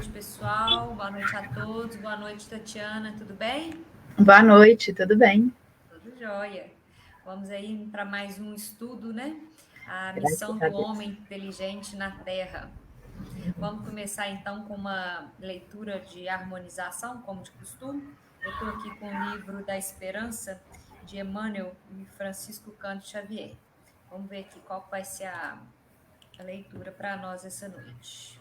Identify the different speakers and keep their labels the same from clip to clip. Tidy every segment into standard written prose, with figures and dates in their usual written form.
Speaker 1: noite, pessoal. Boa noite a todos. Boa noite, Tatiana. Tudo bem?
Speaker 2: Boa noite, tudo bem?
Speaker 1: Tudo jóia. Vamos aí para mais um estudo, né? A missão
Speaker 2: Graças a
Speaker 1: do
Speaker 2: Deus.
Speaker 1: homem inteligente na Terra. Vamos começar então com uma leitura de harmonização, como de costume. Eu estou aqui com o livro da Esperança, de Emmanuel e Francisco Cândido Xavier. Vamos ver aqui qual vai ser a leitura para nós essa noite.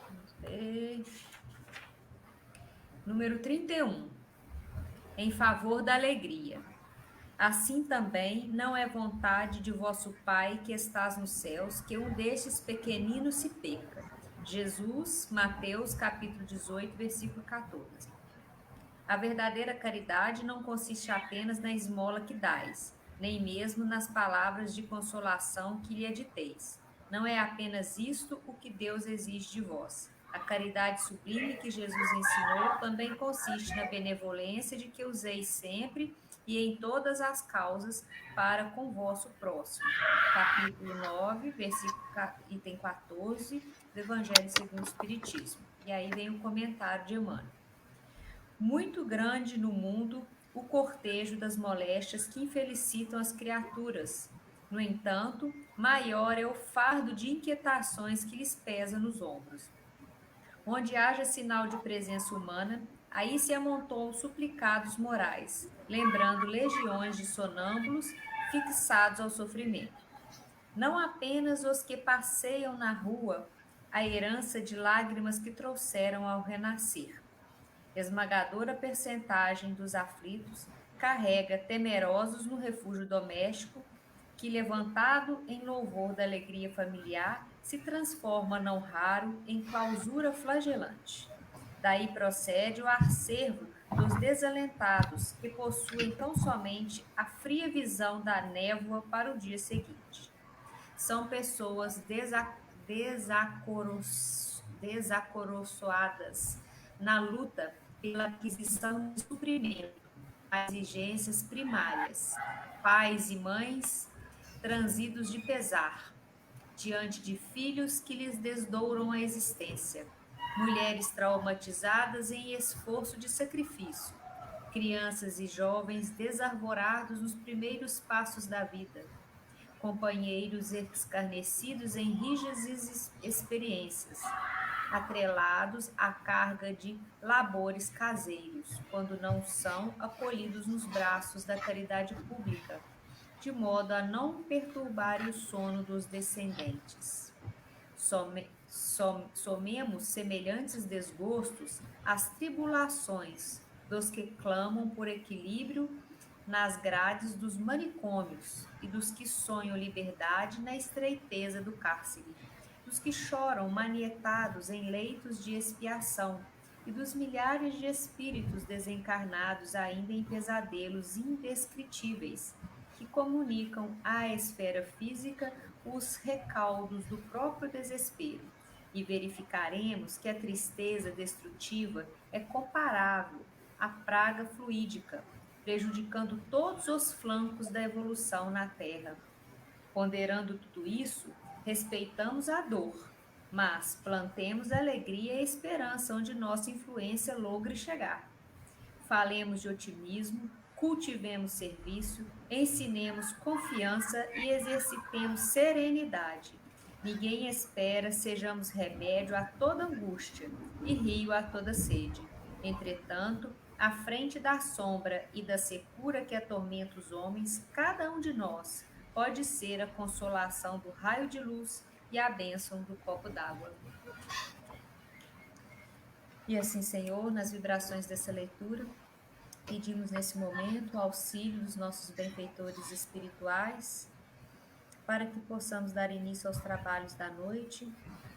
Speaker 1: Vamos ver. Número 31. Em favor da alegria. Assim também não é vontade de vosso Pai que estás nos céus que um destes pequeninos se perca. Jesus, Mateus, capítulo 18, versículo 14. A verdadeira caridade não consiste apenas na esmola que dais, nem mesmo nas palavras de consolação que lhe diteis. Não é apenas isto o que Deus exige de vós. A caridade sublime que Jesus ensinou também consiste na benevolência de que useis sempre e em todas as causas para com vosso próximo. Capítulo 9, versículo item 14 do Evangelho segundo o Espiritismo. E aí vem o comentário de Emmanuel. Muito grande no mundo o cortejo das moléstias que infelicitam as criaturas. No entanto, maior é o fardo de inquietações que lhes pesa nos ombros. Onde haja sinal de presença humana, aí se amontoam suplicados morais, lembrando legiões de sonâmbulos fixados ao sofrimento. Não apenas os que passeiam na rua a herança de lágrimas que trouxeram ao renascer. Esmagadora percentagem dos aflitos carrega temerosos no refúgio doméstico, que, levantado em louvor da alegria familiar, se transforma não raro em clausura flagelante. Daí procede o acervo dos desalentados, que possuem tão somente a fria visão da névoa para o dia seguinte. São pessoas desacoroçoadas na luta pela aquisição de suprimento a exigências primárias, pais e mães transidos de pesar, diante de filhos que lhes desdouram a existência, mulheres traumatizadas em esforço de sacrifício, crianças e jovens desarvorados nos primeiros passos da vida, companheiros escarnecidos em rígidas experiências, atrelados à carga de labores caseiros, quando não são acolhidos nos braços da caridade pública, de modo a não perturbarem o sono dos descendentes. Somemos semelhantes desgostos às tribulações dos que clamam por equilíbrio nas grades dos manicômios e dos que sonham liberdade na estreiteza do cárcere, dos que choram manietados em leitos de expiação e dos milhares de espíritos desencarnados ainda em pesadelos indescritíveis, que comunicam à esfera física os recaldos do próprio desespero, e verificaremos que a tristeza destrutiva é comparável à praga fluídica, prejudicando todos os flancos da evolução na Terra. Ponderando tudo isso, respeitamos a dor, mas plantemos alegria e esperança onde nossa influência logre chegar. Falemos de otimismo, cultivemos serviço, ensinemos confiança e exercitemos serenidade. Ninguém espera sejamos remédio a toda angústia e rio a toda sede. Entretanto, à frente da sombra e da secura que atormenta os homens, cada um de nós pode ser a consolação do raio de luz e a bênção do copo d'água. E assim, Senhor, nas vibrações dessa leitura, pedimos nesse momento o auxílio dos nossos benfeitores espirituais para que possamos dar início aos trabalhos da noite,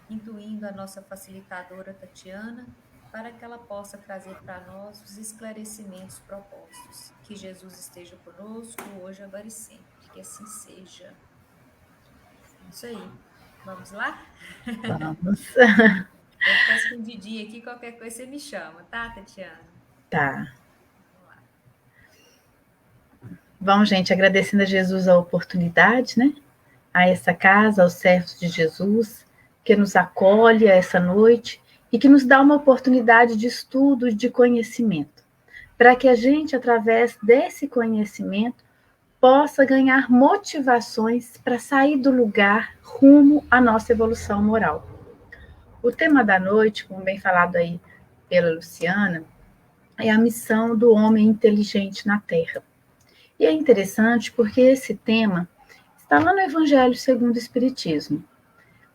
Speaker 1: intuindo a nossa facilitadora Tatiana, para que ela possa trazer para nós os esclarecimentos propostos. Que Jesus esteja conosco hoje, agora e sempre. Que assim seja. Isso aí. Vamos lá?
Speaker 2: Vamos.
Speaker 1: Vou ficar escondidinha aqui, qualquer coisa você me chama, tá, Tatiana?
Speaker 2: Tá. Bom, gente, agradecendo a Jesus a oportunidade, né? A essa casa, aos servos de Jesus, que nos acolhe essa noite e que nos dá uma oportunidade de estudo, de conhecimento, para que a gente, através desse conhecimento, possa ganhar motivações para sair do lugar rumo à nossa evolução moral. O tema da noite, como bem falado aí pela Luciana, é a missão do homem inteligente na Terra. E é interessante porque esse tema está lá no Evangelho segundo o Espiritismo.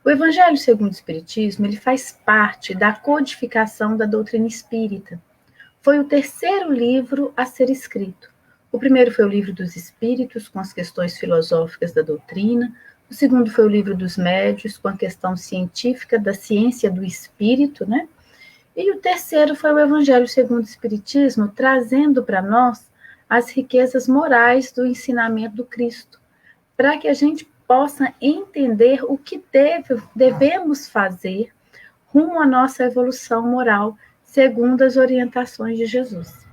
Speaker 2: O Evangelho segundo o Espiritismo, ele faz parte da codificação da doutrina espírita. Foi o terceiro livro a ser escrito. O primeiro foi o Livro dos Espíritos, com as questões filosóficas da doutrina. O segundo foi o Livro dos Médiuns, com a questão científica da ciência do espírito, né? E o terceiro foi o Evangelho segundo o Espiritismo, trazendo para nós as riquezas morais do ensinamento do Cristo, para que a gente possa entender o que devemos fazer rumo à nossa evolução moral, segundo as orientações de Jesus.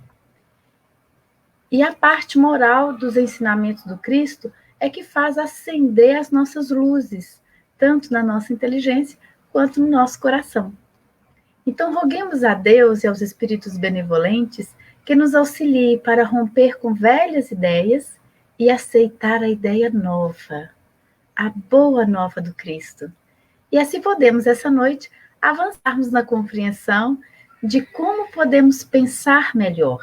Speaker 2: E a parte moral dos ensinamentos do Cristo é que faz acender as nossas luzes, tanto na nossa inteligência quanto no nosso coração. Então, roguemos a Deus e aos espíritos benevolentes que nos auxiliem para romper com velhas ideias e aceitar a ideia nova, a boa nova do Cristo. E assim podemos, essa noite, avançarmos na compreensão de como podemos pensar melhor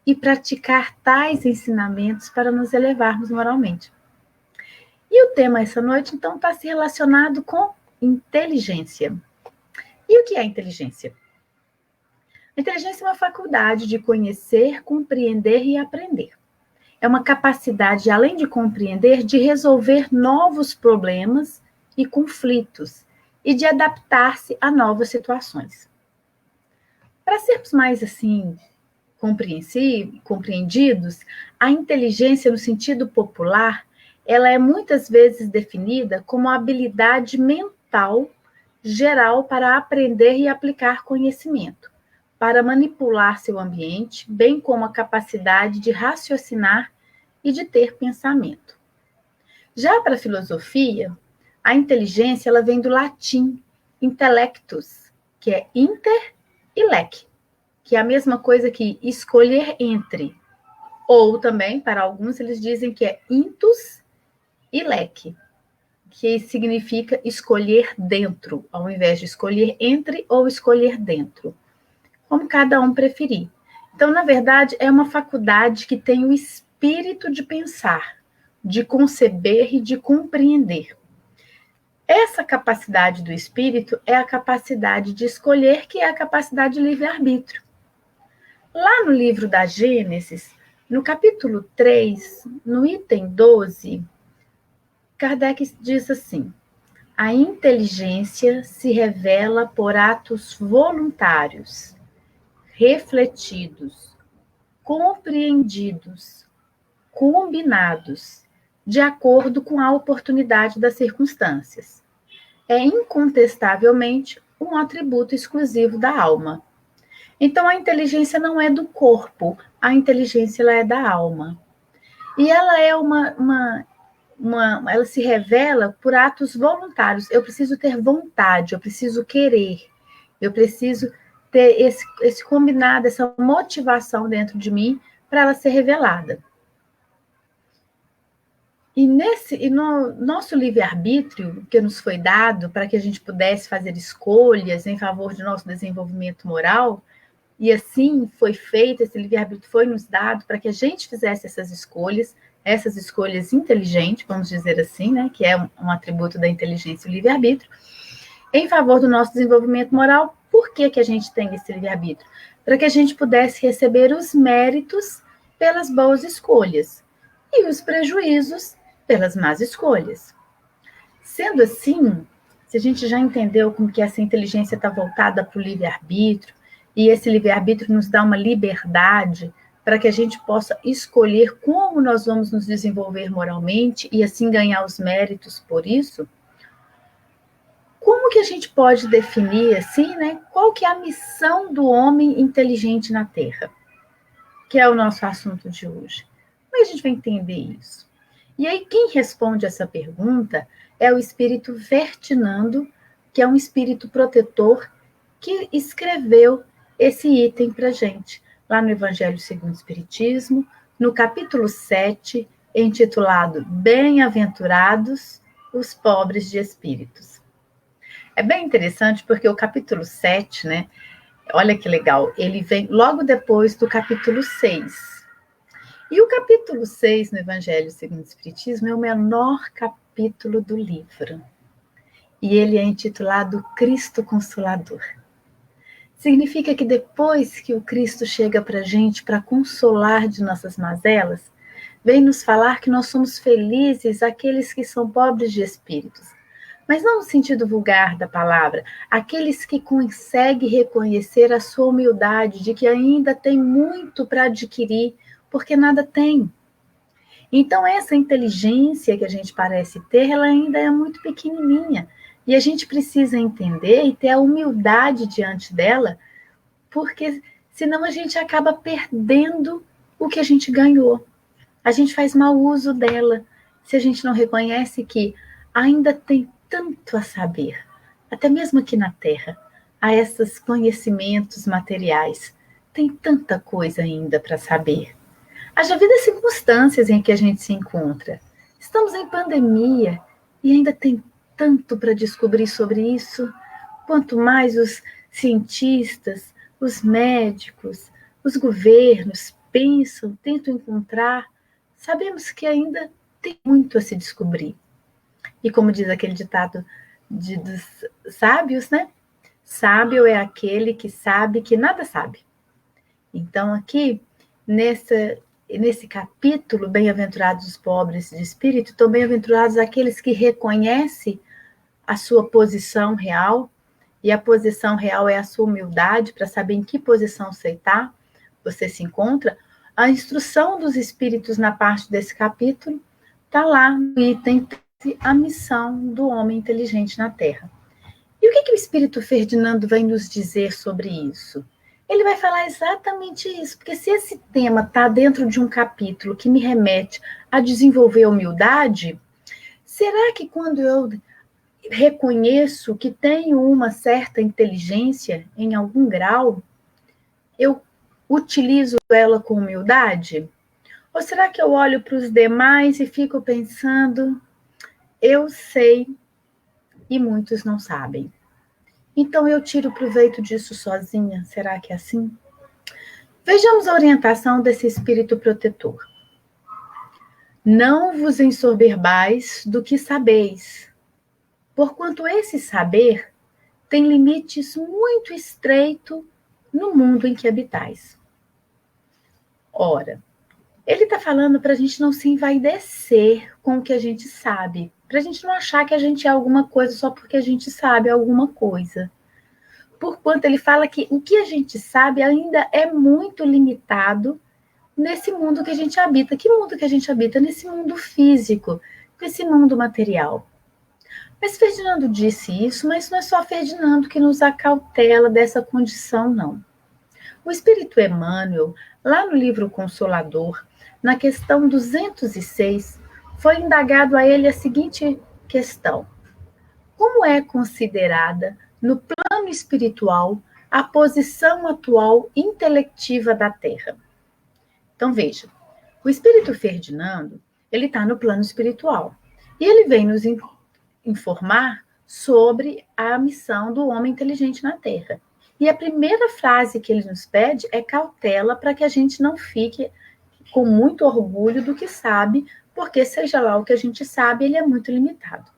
Speaker 2: e praticar tais ensinamentos para nos elevarmos moralmente. E o tema essa noite, então, está se relacionado com inteligência. E o que é inteligência? A inteligência é uma faculdade de conhecer, compreender e aprender. É uma capacidade, além de compreender, de resolver novos problemas e conflitos e de adaptar-se a novas situações. Para sermos mais assim compreendidos, a inteligência no sentido popular, ela é muitas vezes definida como a habilidade mental geral para aprender e aplicar conhecimento, para manipular seu ambiente, bem como a capacidade de raciocinar e de ter pensamento. Já para a filosofia, a inteligência ela vem do latim intellectus, que é inter e lec, que é a mesma coisa que escolher entre. Ou também, para alguns, eles dizem que é intus e lec, que significa escolher dentro, ao invés de escolher entre ou escolher dentro, como cada um preferir. Então, na verdade, é uma faculdade que tem o espírito de pensar, de conceber e de compreender. Essa capacidade do espírito é a capacidade de escolher, que é a capacidade de livre-arbítrio. Lá no livro da Gênesis, no capítulo 3, no item 12, Kardec diz assim: a inteligência se revela por atos voluntários, refletidos, compreendidos, combinados, de acordo com a oportunidade das circunstâncias. É incontestavelmente um atributo exclusivo da alma. Então, a inteligência não é do corpo, a inteligência ela é da alma. E ela é ela se revela por atos voluntários. Eu preciso ter vontade, eu preciso querer, eu preciso ter esse combinado, essa motivação dentro de mim para ela ser revelada. E no nosso livre-arbítrio, que nos foi dado para que a gente pudesse fazer escolhas em favor do nosso desenvolvimento moral, e assim foi feito, esse livre-arbítrio foi nos dado para que a gente fizesse essas escolhas inteligentes, vamos dizer assim, né, que é um atributo da inteligência, o livre-arbítrio, em favor do nosso desenvolvimento moral. Por que a gente tem esse livre-arbítrio? Para que a gente pudesse receber os méritos pelas boas escolhas e os prejuízos pelas más escolhas. Sendo assim, se a gente já entendeu como que essa inteligência está voltada para o livre-arbítrio, e esse livre-arbítrio nos dá uma liberdade para que a gente possa escolher como nós vamos nos desenvolver moralmente e assim ganhar os méritos por isso, como que a gente pode definir assim, né, qual que é a missão do homem inteligente na Terra? Que é o nosso assunto de hoje. Como a gente vai entender isso? E aí, quem responde essa pergunta é o espírito Ferdinando, que é um espírito protetor que escreveu esse item para a gente, lá no Evangelho segundo o Espiritismo, no capítulo 7, intitulado Bem-aventurados os pobres de espíritos. É bem interessante porque o capítulo 7, né? Olha que legal, ele vem logo depois do capítulo 6. E o capítulo 6 no Evangelho segundo o Espiritismo é o menor capítulo do livro. E ele é intitulado Cristo Consolador. Significa que depois que o Cristo chega para a gente para consolar de nossas mazelas, vem nos falar que nós somos felizes aqueles que são pobres de espíritos. Mas não no sentido vulgar da palavra, aqueles que conseguem reconhecer a sua humildade de que ainda tem muito para adquirir, porque nada tem. Então, essa inteligência que a gente parece ter, ela ainda é muito pequenininha. E a gente precisa entender e ter a humildade diante dela, porque senão a gente acaba perdendo o que a gente ganhou. A gente faz mau uso dela, se a gente não reconhece que ainda tem tanto a saber, até mesmo aqui na Terra, há esses conhecimentos materiais. Tem tanta coisa ainda para saber. Haja vida as circunstâncias em que a gente se encontra. Estamos em pandemia e ainda tem tanto para descobrir sobre isso. Quanto mais os cientistas, os médicos, os governos pensam, tentam encontrar, sabemos que ainda tem muito a se descobrir. E como diz aquele ditado dos sábios, né? Sábio é aquele que sabe que nada sabe. Então, aqui, nesse capítulo, bem-aventurados os pobres de espírito, estão bem-aventurados aqueles que reconhecem a sua posição real, e a posição real é a sua humildade para saber em que posição você se encontra. A instrução dos espíritos na parte desse capítulo está lá no item a missão do homem inteligente na Terra. E o que o Espírito Ferdinando vem nos dizer sobre isso? Ele vai falar exatamente isso, porque se esse tema está dentro de um capítulo que me remete a desenvolver a humildade, será que quando eu reconheço que tenho uma certa inteligência em algum grau, eu utilizo ela com humildade? Ou será que eu olho para os demais e fico pensando, eu sei e muitos não sabem? Então eu tiro proveito disso sozinha? Será que é assim? Vejamos a orientação desse espírito protetor. Não vos ensoberbais do que sabeis, porquanto esse saber tem limites muito estreitos no mundo em que habitais. Ora, ele está falando para a gente não se envaidecer com o que a gente sabe, para a gente não achar que a gente é alguma coisa só porque a gente sabe alguma coisa. Porquanto ele fala que o que a gente sabe ainda é muito limitado nesse mundo que a gente habita. Que mundo que a gente habita? Nesse mundo físico, nesse mundo material. Mas Ferdinando disse isso, mas não é só Ferdinando que nos acautela dessa condição, não. O Espírito Emmanuel, lá no livro Consolador, na questão 206, foi indagado a ele a seguinte questão: como é considerada, no plano espiritual, a posição atual intelectiva da Terra? Então, veja, o Espírito Ferdinando, ele está no plano espiritual. E ele vem nos informar sobre a missão do homem inteligente na Terra. E a primeira frase que ele nos pede é cautela para que a gente não fique com muito orgulho do que sabe, porque seja lá o que a gente sabe, ele é muito limitado.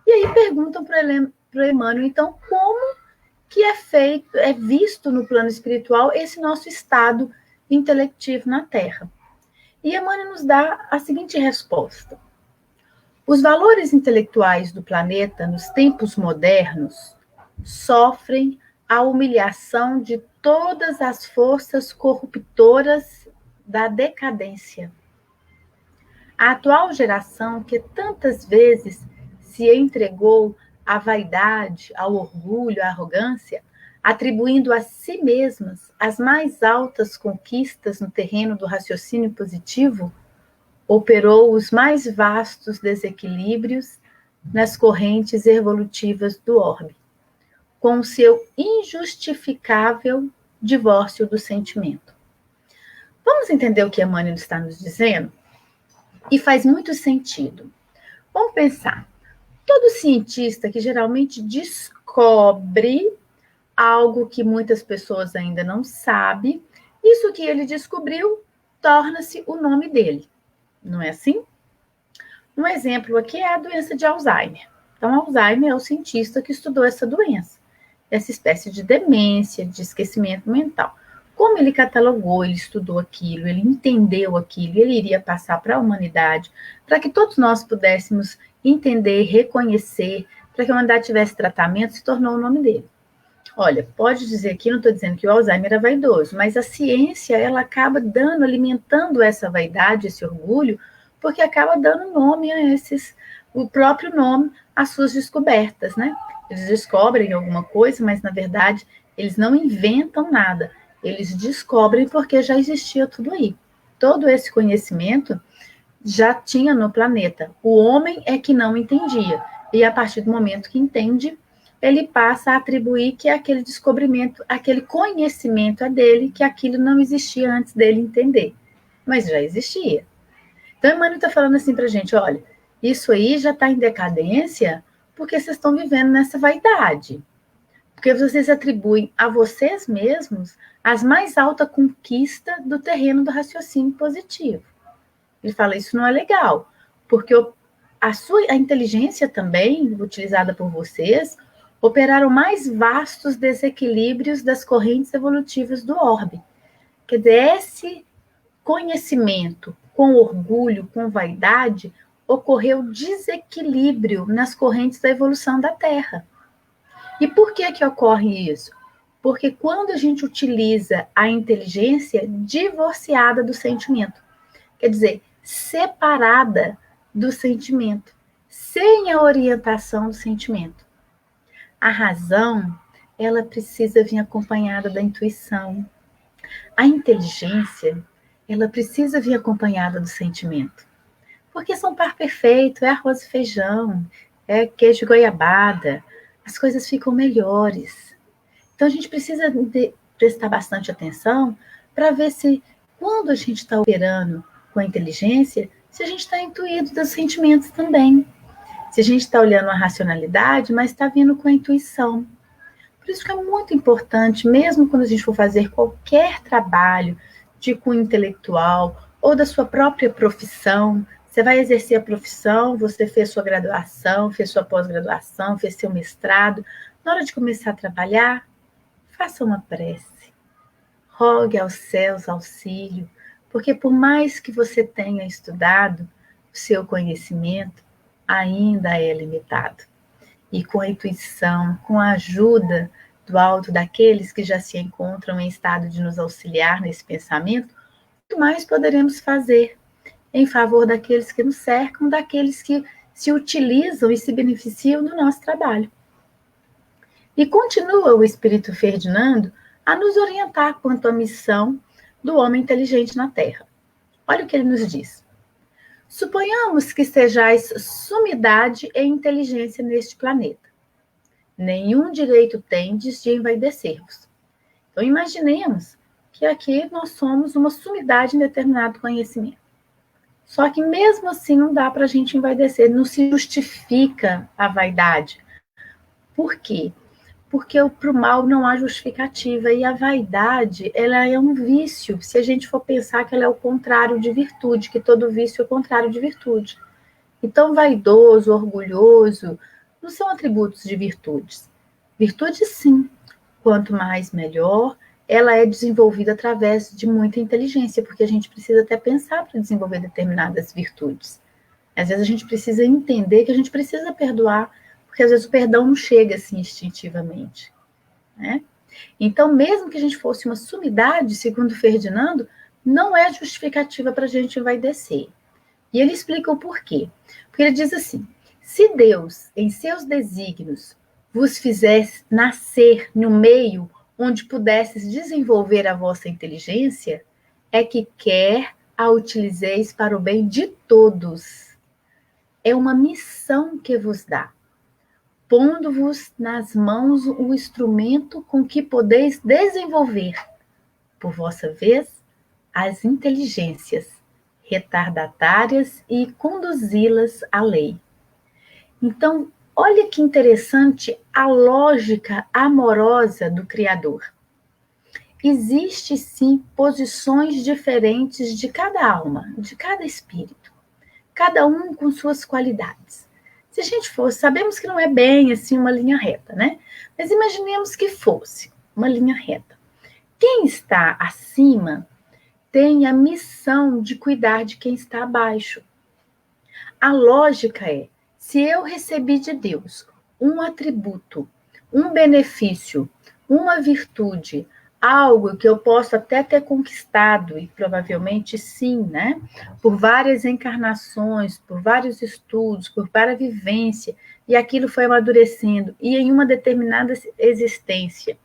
Speaker 2: E aí perguntam para o Emmanuel, então, como que é visto no plano espiritual esse nosso estado intelectivo na Terra? E Emmanuel nos dá a seguinte resposta: os valores intelectuais do planeta, nos tempos modernos, sofrem a humilhação de todas as forças corruptoras da decadência. A atual geração, que tantas vezes se entregou à vaidade, ao orgulho, à arrogância, atribuindo a si mesmas as mais altas conquistas no terreno do raciocínio positivo, operou os mais vastos desequilíbrios nas correntes evolutivas do orbe. com o seu injustificável divórcio do sentimento. Vamos entender o que Emmanuel está nos dizendo? E faz muito sentido. Vamos pensar. Todo cientista que geralmente descobre algo que muitas pessoas ainda não sabem, isso que ele descobriu torna-se o nome dele. Não é assim? Um exemplo aqui é a doença de Alzheimer. Então, Alzheimer é o cientista que estudou essa doença, essa espécie de demência, de esquecimento mental. Como ele catalogou, ele estudou aquilo, ele entendeu aquilo, ele iria passar para a humanidade, para que todos nós pudéssemos entender, reconhecer, para que a humanidade tivesse tratamento, se tornou o nome dele. Olha, pode dizer aqui, não estou dizendo que o Alzheimer é vaidoso, mas a ciência, ela acaba dando, alimentando essa vaidade, esse orgulho, porque acaba dando nome a o próprio nome às suas descobertas, né? Eles descobrem alguma coisa, mas na verdade eles não inventam nada. Eles descobrem porque já existia tudo aí. Todo esse conhecimento já tinha no planeta. O homem é que não entendia. E a partir do momento que entende, ele passa a atribuir que aquele descobrimento, aquele conhecimento é dele, que aquilo não existia antes dele entender. Mas já existia. Então, Emmanuel está falando assim para a gente, olha, isso aí já está em decadência porque vocês estão vivendo nessa vaidade. Porque vocês atribuem a vocês mesmos as mais alta conquista do terreno do raciocínio positivo. Ele fala, isso não é legal, porque a inteligência também, utilizada por vocês, operaram mais vastos desequilíbrios das correntes evolutivas do orbe. Quer dizer, esse conhecimento com orgulho, com vaidade, ocorreu desequilíbrio nas correntes da evolução da Terra. E por que que ocorre isso? Porque quando a gente utiliza a inteligência divorciada do sentimento, quer dizer, separada do sentimento, sem a orientação do sentimento. A razão, ela precisa vir acompanhada da intuição. A inteligência, ela precisa vir acompanhada do sentimento. Porque são par perfeito, é arroz e feijão, é queijo e goiabada, as coisas ficam melhores. Então a gente precisa prestar bastante atenção para ver se quando a gente está operando com a inteligência, se a gente está intuído dos sentimentos também. Se a gente está olhando a racionalidade, mas está vindo com a intuição. Por isso que é muito importante, mesmo quando a gente for fazer qualquer trabalho de cunho intelectual ou da sua própria profissão, você vai exercer a profissão, você fez sua graduação, fez sua pós-graduação, fez seu mestrado. Na hora de começar a trabalhar, faça uma prece. Rogue aos céus auxílio, porque por mais que você tenha estudado, o seu conhecimento ainda é limitado. E com a intuição, com a ajuda do alto daqueles que já se encontram em estado de nos auxiliar nesse pensamento, muito mais poderemos fazer em favor daqueles que nos cercam, daqueles que se utilizam e se beneficiam do nosso trabalho. E continua o Espírito Ferdinando a nos orientar quanto à missão do homem inteligente na Terra. Olha o que ele nos diz. Suponhamos que sejais sumidade e inteligência neste planeta. Nenhum direito tendes de envaidecer-vos. Então, imaginemos que aqui nós somos uma sumidade em determinado conhecimento. Só que mesmo assim não dá para a gente envaidecer, não se justifica a vaidade. Por quê? Porque para o mal não há justificativa, e a vaidade, ela é um vício, se a gente for pensar que ela é o contrário de virtude, que todo vício é o contrário de virtude. Então, vaidoso, orgulhoso, não são atributos de virtudes. Virtude, sim, quanto mais melhor, ela é desenvolvida através de muita inteligência, porque a gente precisa até pensar para desenvolver determinadas virtudes. Às vezes a gente precisa entender que a gente precisa perdoar, porque às vezes o perdão não chega assim instintivamente, né? Então, mesmo que a gente fosse uma sumidade, segundo Ferdinando, não é justificativa para a gente envaidecer. E ele explica o porquê. Porque ele diz assim, se Deus, em seus desígnios, vos fizesse nascer no meio onde pudesses desenvolver a vossa inteligência, é que quer a utilizeis para o bem de todos. É uma missão que vos dá. pondo-vos nas mãos o instrumento com que podeis desenvolver, por vossa vez, as inteligências retardatárias e conduzi-las à lei. Então, olha que interessante a lógica amorosa do Criador. Existe sim posições diferentes de cada alma, de cada espírito, cada um com suas qualidades. Se a gente fosse, sabemos que não é bem assim uma linha reta, né? Mas imaginemos que fosse uma linha reta. Quem está acima tem a missão de cuidar de quem está abaixo. A lógica é, se eu recebi de Deus um atributo, um benefício, uma virtude, algo que eu posso até ter conquistado, e provavelmente sim, né? Por várias encarnações, por vários estudos, por várias vivências, e aquilo foi amadurecendo, e em uma determinada existência,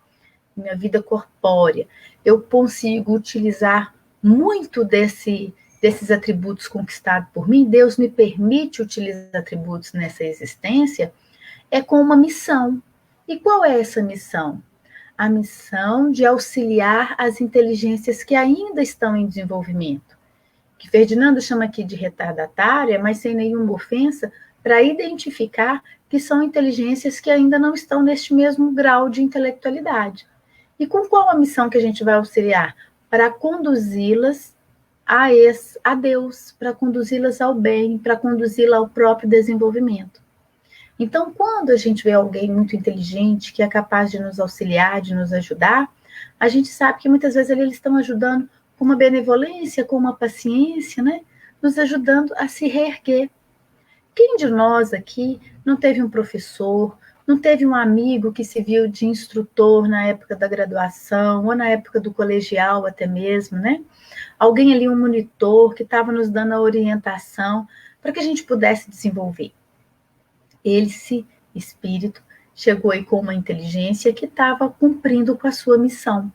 Speaker 2: minha vida corpórea, eu consigo utilizar muito desses atributos conquistados por mim, Deus me permite utilizar atributos nessa existência, é com uma missão. E qual é essa missão? A missão de auxiliar as inteligências que ainda estão em desenvolvimento, que Ferdinando chama aqui de retardatária, mas sem nenhuma ofensa, para identificar que são inteligências que ainda não estão neste mesmo grau de intelectualidade. E com qual a missão que a gente vai auxiliar? Para conduzi-las a Deus, para conduzi-las ao bem, para conduzi-las ao próprio desenvolvimento. Então, quando a gente vê alguém muito inteligente, que é capaz de nos auxiliar, de nos ajudar, a gente sabe que muitas vezes eles estão ajudando com uma benevolência, com uma paciência, né? Nos ajudando a se reerguer. Quem de nós aqui não teve um professor, não teve um amigo que se viu de instrutor na época da graduação, ou na época do colegial até mesmo, né? Alguém ali, um monitor, que estava nos dando a orientação para que a gente pudesse desenvolver. Esse espírito chegou aí com uma inteligência que estava cumprindo com a sua missão,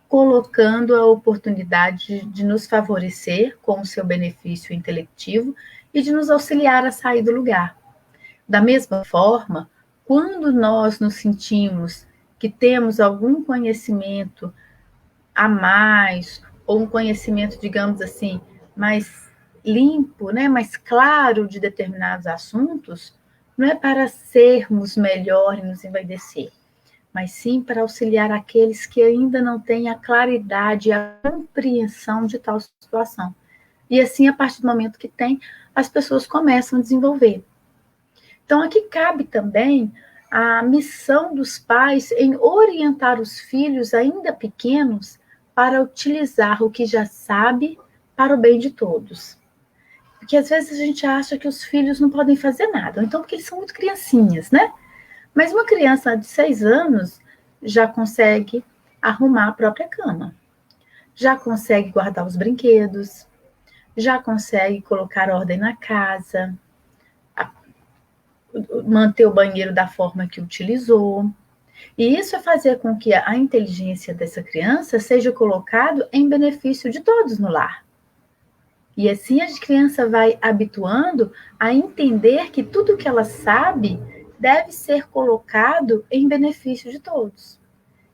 Speaker 2: colocando a oportunidade de nos favorecer com o seu benefício intelectivo e de nos auxiliar a sair do lugar. Da mesma forma, quando nós nos sentimos que temos algum conhecimento a mais, ou um conhecimento, digamos assim, mais limpo, né, mais claro de determinados assuntos, não é para sermos melhores e nos envaidecer, mas sim para auxiliar aqueles que ainda não têm a claridade e a compreensão de tal situação. E assim, a partir do momento que tem, as pessoas começam a desenvolver. Então, aqui cabe também a missão dos pais em orientar os filhos ainda pequenos para utilizar o que já sabe para o bem de todos. Porque às vezes a gente acha que os filhos não podem fazer nada, ou então porque eles são muito criancinhas, né? Mas uma criança de 6 anos já consegue arrumar a própria cama, já consegue guardar os brinquedos, já consegue colocar ordem na casa, manter o banheiro da forma que utilizou. E isso é fazer com que a inteligência dessa criança seja colocado em benefício de todos no lar. E assim a criança vai habituando a entender que tudo que ela sabe deve ser colocado em benefício de todos.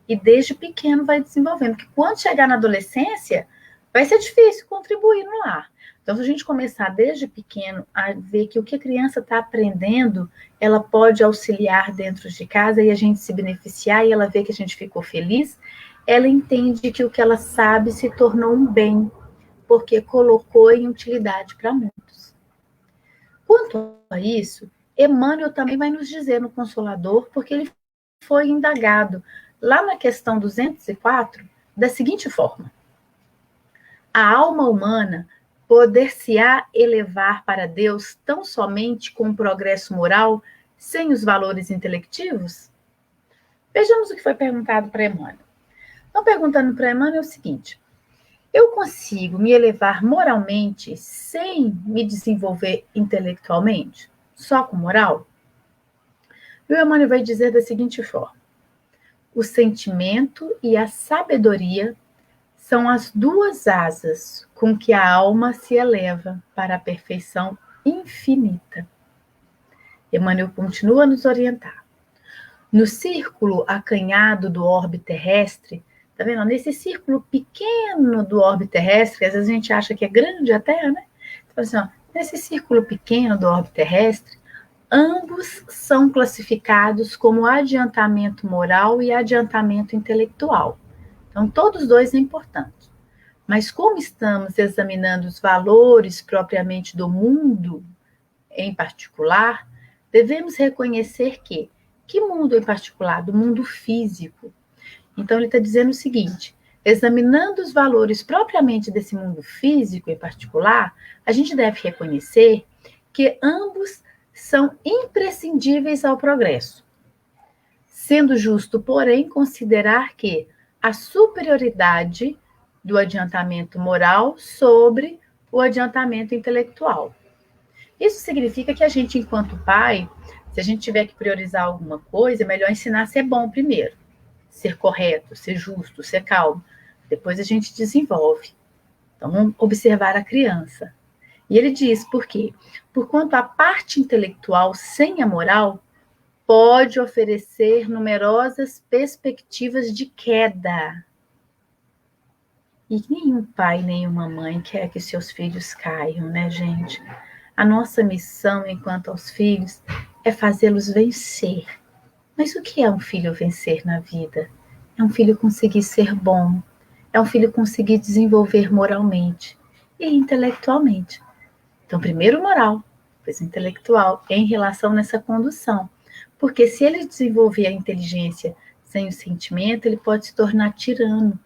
Speaker 2: E desde pequeno vai desenvolvendo, que quando chegar na adolescência, vai ser difícil contribuir no lar. Então, se a gente começar desde pequeno a ver que o que a criança está aprendendo, ela pode auxiliar dentro de casa e a gente se beneficiar, e ela vê que a gente ficou feliz, ela entende que o que ela sabe se tornou um bem, porque colocou em utilidade para muitos. Quanto a isso, Emmanuel também vai nos dizer no Consolador, porque ele foi indagado lá na questão 204, da seguinte forma: a alma humana poder-se-á elevar para Deus tão somente com o progresso moral, sem os valores intelectivos? Vejamos o que foi perguntado para Emmanuel. Estão perguntando para Emmanuel o seguinte: eu consigo me elevar moralmente sem me desenvolver intelectualmente? Só com moral? E o Emmanuel vai dizer da seguinte forma: o sentimento e a sabedoria são as duas asas com que a alma se eleva para a perfeição infinita. Emmanuel continua a nos orientar. no círculo acanhado do orbe terrestre, tá vendo? Nesse círculo pequeno do orbe terrestre, que às vezes a gente acha que é grande a Terra, né? Então, assim, ó, nesse círculo pequeno do orbe terrestre, ambos são classificados como adiantamento moral e adiantamento intelectual. Então, todos os dois são importantes. Mas como estamos examinando os valores propriamente do mundo em particular, devemos reconhecer que mundo em particular? Do mundo físico. Então, ele está dizendo o seguinte: examinando os valores propriamente desse mundo físico em particular, a gente deve reconhecer que ambos são imprescindíveis ao progresso. Sendo justo, porém, considerar que a superioridade do adiantamento moral sobre o adiantamento intelectual. Isso significa que a gente, enquanto pai, se a gente tiver que priorizar alguma coisa, é melhor ensinar a ser bom primeiro, ser correto, ser justo, ser calmo. Depois a gente desenvolve. Então, vamos observar a criança. E ele diz por quê? Porquanto a parte intelectual sem a moral pode oferecer numerosas perspectivas de queda. E nenhum pai, nenhuma mãe quer que seus filhos caiam, né, gente? A nossa missão, enquanto aos filhos, é fazê-los vencer. Mas o que é um filho vencer na vida? É um filho conseguir ser bom, é um filho conseguir desenvolver moralmente e intelectualmente. Então, primeiro moral, depois intelectual, em relação nessa condução. Porque se ele desenvolver a inteligência sem o sentimento, ele pode se tornar tirano.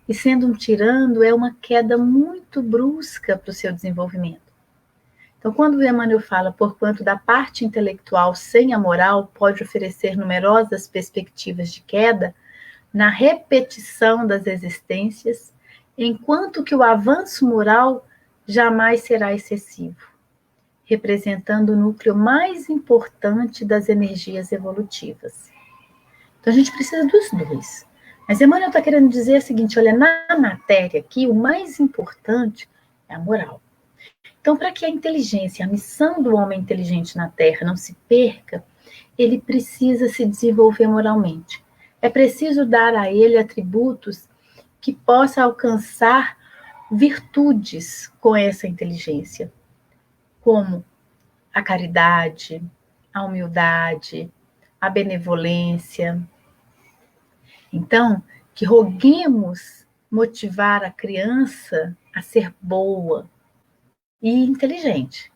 Speaker 2: E sendo um tirano, é uma queda muito brusca para o seu desenvolvimento. Então, quando o Emmanuel fala, porquanto da parte intelectual sem a moral pode oferecer numerosas perspectivas de queda, na repetição das existências, enquanto que o avanço moral jamais será excessivo, representando o núcleo mais importante das energias evolutivas. Então, a gente precisa dos dois. Mas Emmanuel está querendo dizer o seguinte, olha, na matéria aqui, o mais importante é a moral. Então, para que a inteligência, a missão do homem inteligente na Terra não se perca, ele precisa se desenvolver moralmente. É preciso dar a ele atributos que possa alcançar virtudes com essa inteligência, como a caridade, a humildade, a benevolência. Então, que roguemos motivar a criança a ser boa e inteligente.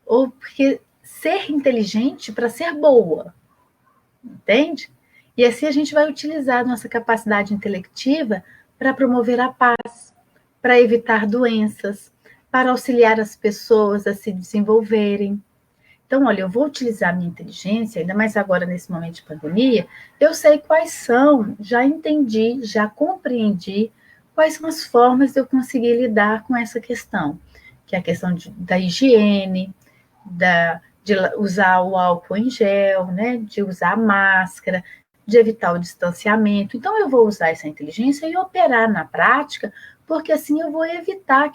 Speaker 2: Ou porque ser inteligente para ser boa, entende? E assim a gente vai utilizar nossa capacidade intelectiva para promover a paz, para evitar doenças, para auxiliar as pessoas a se desenvolverem. Então, olha, eu vou utilizar a minha inteligência, ainda mais agora nesse momento de pandemia, eu sei quais são, já entendi, já compreendi quais são as formas de eu conseguir lidar com essa questão, que é a questão da higiene, de usar o álcool em gel, né, de usar a máscara, de evitar o distanciamento. Então, eu vou usar essa inteligência e operar na prática, porque assim eu vou evitar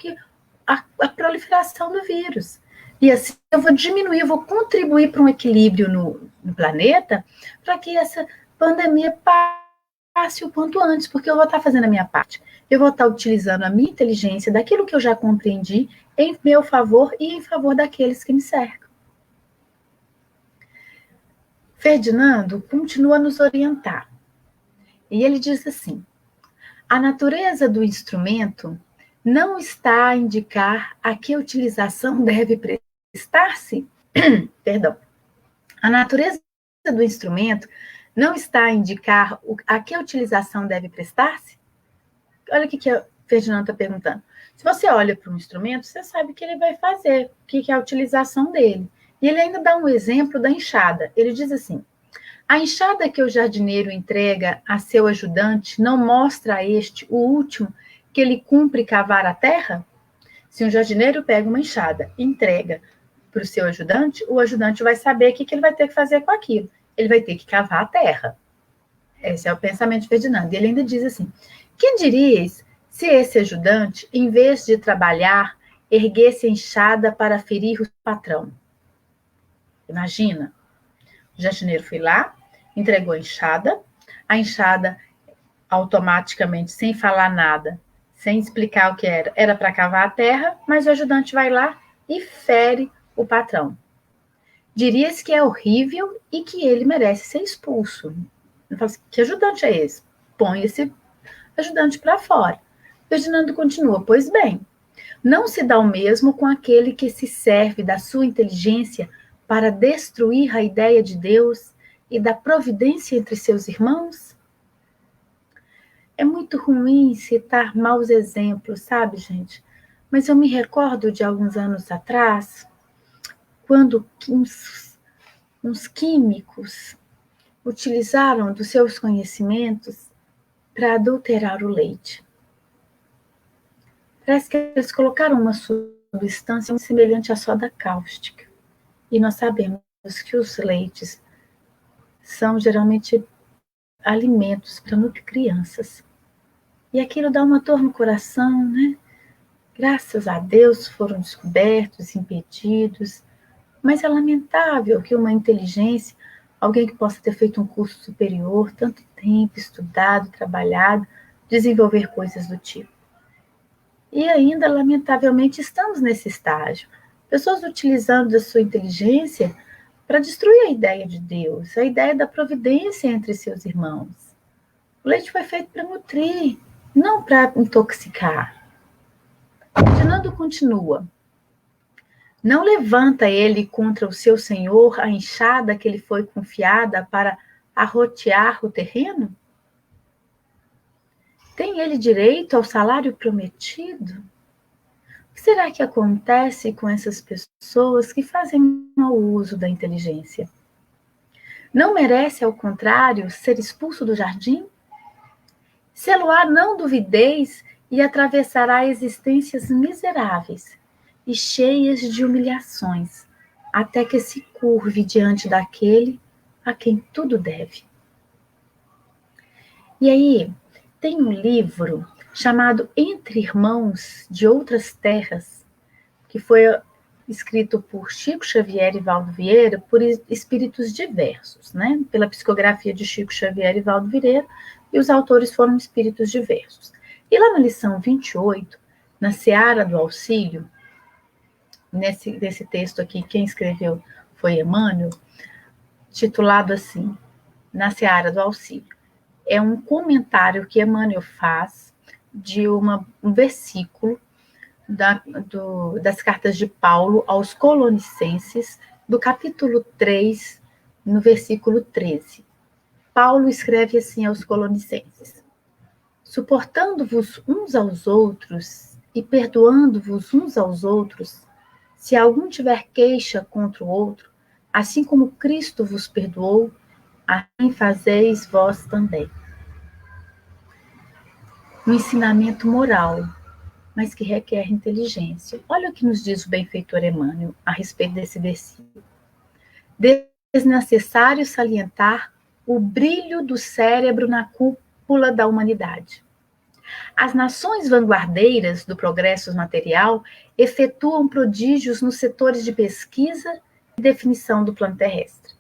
Speaker 2: a proliferação do vírus. E assim eu vou diminuir, eu vou contribuir para um equilíbrio no planeta, para que essa pandemia passe o quanto antes, porque eu vou estar fazendo a minha parte. Eu vou estar utilizando a minha inteligência, daquilo que eu já compreendi, em meu favor e em favor daqueles que me cercam. Ferdinando continua a nos orientar. E ele diz assim: a natureza do instrumento não está a indicar a que utilização deve prestar-se. Perdão. A natureza do instrumento não está a indicar a que utilização deve prestar-se? Olha o que o Ferdinando está perguntando. Se você olha para um instrumento, você sabe o que ele vai fazer, o que é a utilização dele. E ele ainda dá um exemplo da enxada. Ele diz assim: a enxada que o jardineiro entrega a seu ajudante não mostra a este o último que ele cumpre cavar a terra? Se um jardineiro pega uma enxada e entrega para o seu ajudante, o ajudante vai saber o que ele vai ter que fazer com aquilo. Ele vai ter que cavar a terra. Esse é o pensamento de Ferdinando. E ele ainda diz assim: que dirias se esse ajudante, em vez de trabalhar, erguesse a enxada para ferir o patrão? Imagina. O jardineiro foi lá, entregou a enxada automaticamente, sem falar nada, sem explicar o que era para cavar a terra, mas o ajudante vai lá e fere o patrão. Diria-se que é horrível e que ele merece ser expulso. Eu falo assim, que ajudante é esse? Põe esse ajudante para fora. Ferdinando continua, pois bem, não se dá o mesmo com aquele que se serve da sua inteligência para destruir a ideia de Deus e da providência entre seus irmãos? É muito ruim citar maus exemplos, sabe, gente? Mas eu me recordo de alguns anos atrás, quando uns químicos utilizaram dos seus conhecimentos para adulterar o leite. Parece que eles colocaram uma substância semelhante à soda cáustica. E nós sabemos que os leites são geralmente alimentos para nutrir crianças. E aquilo dá uma dor no coração, né? Graças a Deus foram descobertos, impedidos. Mas é lamentável que uma inteligência, alguém que possa ter feito um curso superior, tanto tempo, estudado, trabalhado, desenvolver coisas do tipo. E ainda, lamentavelmente, estamos nesse estágio. Pessoas utilizando da sua inteligência para destruir a ideia de Deus, a ideia da providência entre seus irmãos. O leite foi feito para nutrir, não para intoxicar. Fernando continua. Não levanta ele contra o seu senhor a enxada que lhe foi confiada para arrotear o terreno? Tem ele direito ao salário prometido? O que será que acontece com essas pessoas que fazem mau uso da inteligência? Não merece, ao contrário, ser expulso do jardim? Sê-lo-á, não duvideis, e atravessará existências miseráveis e cheias de humilhações, até que se curve diante daquele a quem tudo deve. E aí, tem um livro chamado Entre Irmãos de Outras Terras, que foi escrito por Chico Xavier e Valdo Vieira, por espíritos diversos, né? Pela psicografia de Chico Xavier e Valdo Vieira, e os autores foram espíritos diversos. E lá na lição 28, na Seara do Auxílio, nesse texto aqui, quem escreveu foi Emmanuel, titulado assim, Na Seara do Auxílio. É um comentário que Emmanuel faz de um versículo das cartas de Paulo aos Colonicenses, do capítulo 3, no versículo 13. Paulo escreve assim aos Colonicenses: suportando-vos uns aos outros e perdoando-vos uns aos outros, se algum tiver queixa contra o outro, assim como Cristo vos perdoou, assim fazeis vós também. Um ensinamento moral, mas que requer inteligência. Olha o que nos diz o benfeitor Emmanuel a respeito desse versículo. Desnecessário salientar o brilho do cérebro na cúpula da humanidade. As nações vanguardeiras do progresso material efetuam prodígios nos setores de pesquisa e definição do plano terrestre.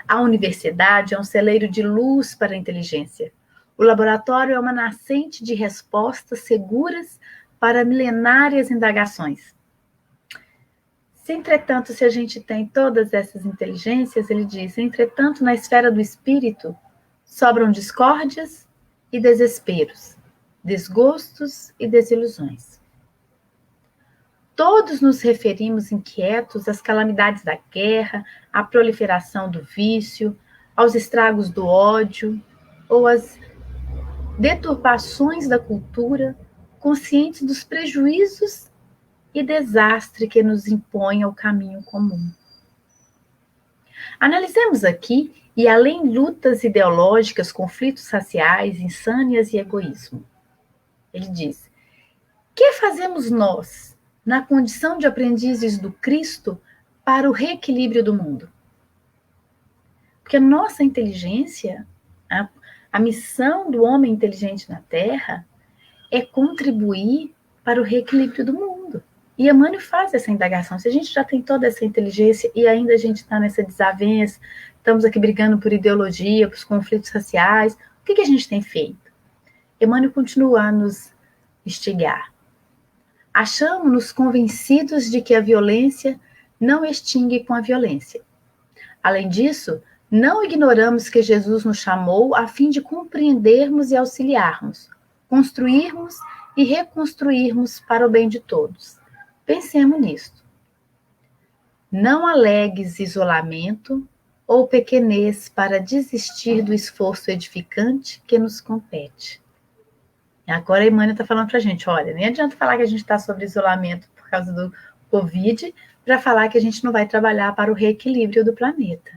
Speaker 2: A universidade é um celeiro de luz para a inteligência. O laboratório é uma nascente de respostas seguras para milenárias indagações. Entretanto, se a gente tem todas essas inteligências, ele diz, entretanto, na esfera do espírito, sobram discórdias e desesperos, desgostos e desilusões. Todos nos referimos inquietos às calamidades da guerra, à proliferação do vício, aos estragos do ódio ou às deturpações da cultura, conscientes dos prejuízos e desastre que nos impõe ao caminho comum. Analisemos aqui, e além lutas ideológicas, conflitos raciais, insânias e egoísmo. Ele diz, que fazemos nós, na condição de aprendizes do Cristo, para o reequilíbrio do mundo? Porque a nossa inteligência, a missão do homem inteligente na Terra, é contribuir para o reequilíbrio do mundo. E Emmanuel faz essa indagação. Se a gente já tem toda essa inteligência e ainda a gente está nessa desavença, estamos aqui brigando por ideologia, por conflitos raciais. O que a gente tem feito? Emmanuel continua a nos instigar. Achamos-nos convencidos de que a violência não extingue com a violência. Além disso, não ignoramos que Jesus nos chamou a fim de compreendermos e auxiliarmos, construirmos e reconstruirmos para o bem de todos. Pensemos nisto. Não alegues isolamento ou pequenez para desistir do esforço edificante que nos compete. Agora a Emmanuel está falando para a gente, olha, nem adianta falar que a gente está sobre isolamento por causa do Covid, para falar que a gente não vai trabalhar para o reequilíbrio do planeta,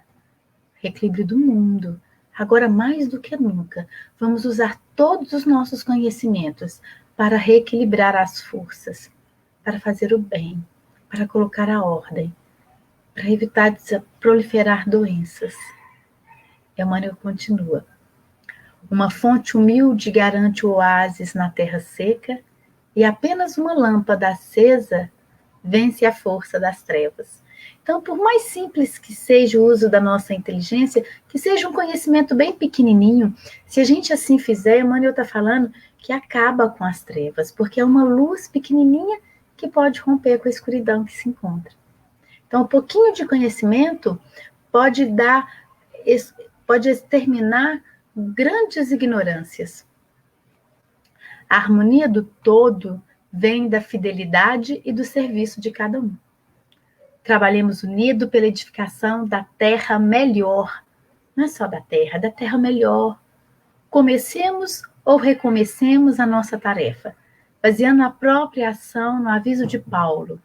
Speaker 2: reequilíbrio do mundo. Agora, mais do que nunca, vamos usar todos os nossos conhecimentos para reequilibrar as forças, para fazer o bem, para colocar a ordem, para evitar proliferar doenças. Emmanuel continua. Uma fonte humilde garante o oásis na terra seca e apenas uma lâmpada acesa vence a força das trevas. Então, por mais simples que seja o uso da nossa inteligência, que seja um conhecimento bem pequenininho, se a gente assim fizer, Emmanuel está falando que acaba com as trevas, porque é uma luz pequenininha que pode romper com a escuridão que se encontra. Então, um pouquinho de conhecimento pode exterminar grandes ignorâncias. A harmonia do todo vem da fidelidade e do serviço de cada um. Trabalhemos unido pela edificação da terra melhor. Não é só da terra melhor. Comecemos ou recomecemos a nossa tarefa, baseando a própria ação no aviso de Paulo,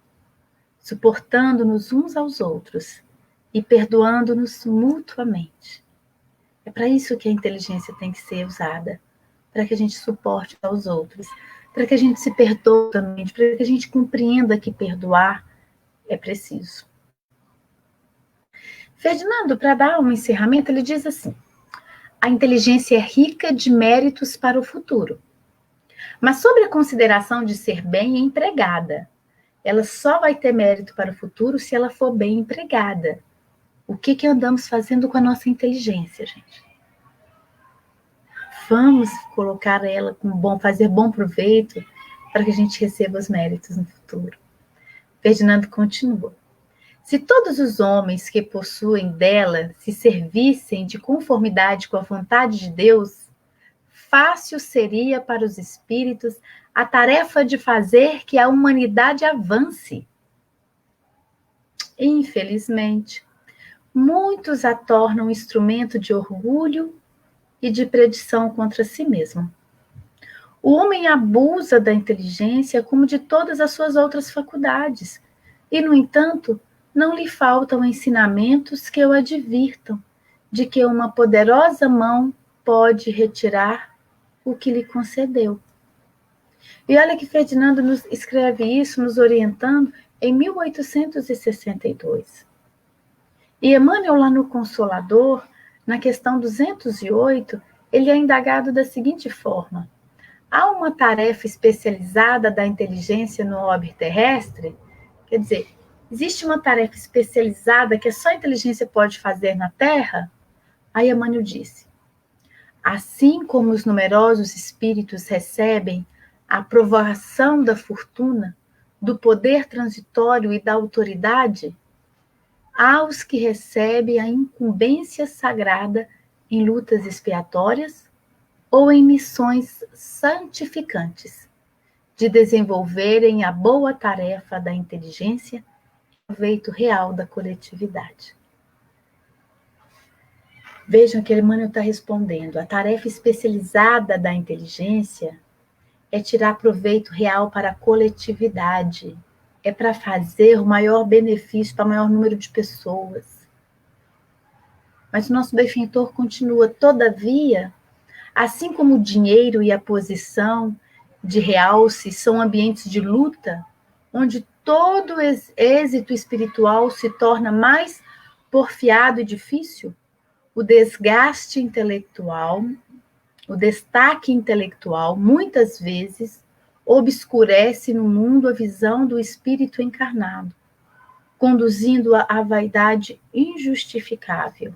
Speaker 2: suportando-nos uns aos outros e perdoando-nos mutuamente. É para isso que a inteligência tem que ser usada, para que a gente suporte aos outros, para que a gente se perdoe também, para que a gente compreenda que perdoar é preciso. Ferdinando, para dar um encerramento, ele diz assim: a inteligência é rica de méritos para o futuro, mas sobre a consideração de ser bem empregada. Ela só vai ter mérito para o futuro se ela for bem empregada. O que andamos fazendo com a nossa inteligência, gente? Vamos colocar ela fazer bom proveito para que a gente receba os méritos no futuro. Ferdinando continua. Se todos os homens que possuem dela se servissem de conformidade com a vontade de Deus, fácil seria para os espíritos a tarefa de fazer que a humanidade avance. Infelizmente, muitos a tornam instrumento de orgulho e de predição contra si mesmo. O homem abusa da inteligência como de todas as suas outras faculdades, e, no entanto, não lhe faltam ensinamentos que o advirtam de que uma poderosa mão pode retirar o que lhe concedeu. E olha que Ferdinando nos escreve isso, nos orientando, em 1862. E Emmanuel, lá no Consolador, na questão 208, ele é indagado da seguinte forma: há uma tarefa especializada da inteligência no orbe terrestre? Quer dizer, existe uma tarefa especializada que só a inteligência pode fazer na Terra? Aí Emmanuel disse: assim como os numerosos espíritos recebem a aprovação da fortuna, do poder transitório e da autoridade, há os que recebem a incumbência sagrada em lutas expiatórias ou em missões santificantes, de desenvolverem a boa tarefa da inteligência e proveito real da coletividade. Vejam que Emmanuel está respondendo. A tarefa especializada da inteligência é tirar proveito real para a coletividade. É para fazer o maior benefício para o maior número de pessoas. Mas o nosso benfeitor continua, todavia, assim como o dinheiro e a posição de realce são ambientes de luta, onde todo êxito espiritual se torna mais porfiado e difícil, o desgaste intelectual, o destaque intelectual, muitas vezes, obscurece no mundo a visão do espírito encarnado, conduzindo-a à vaidade injustificável,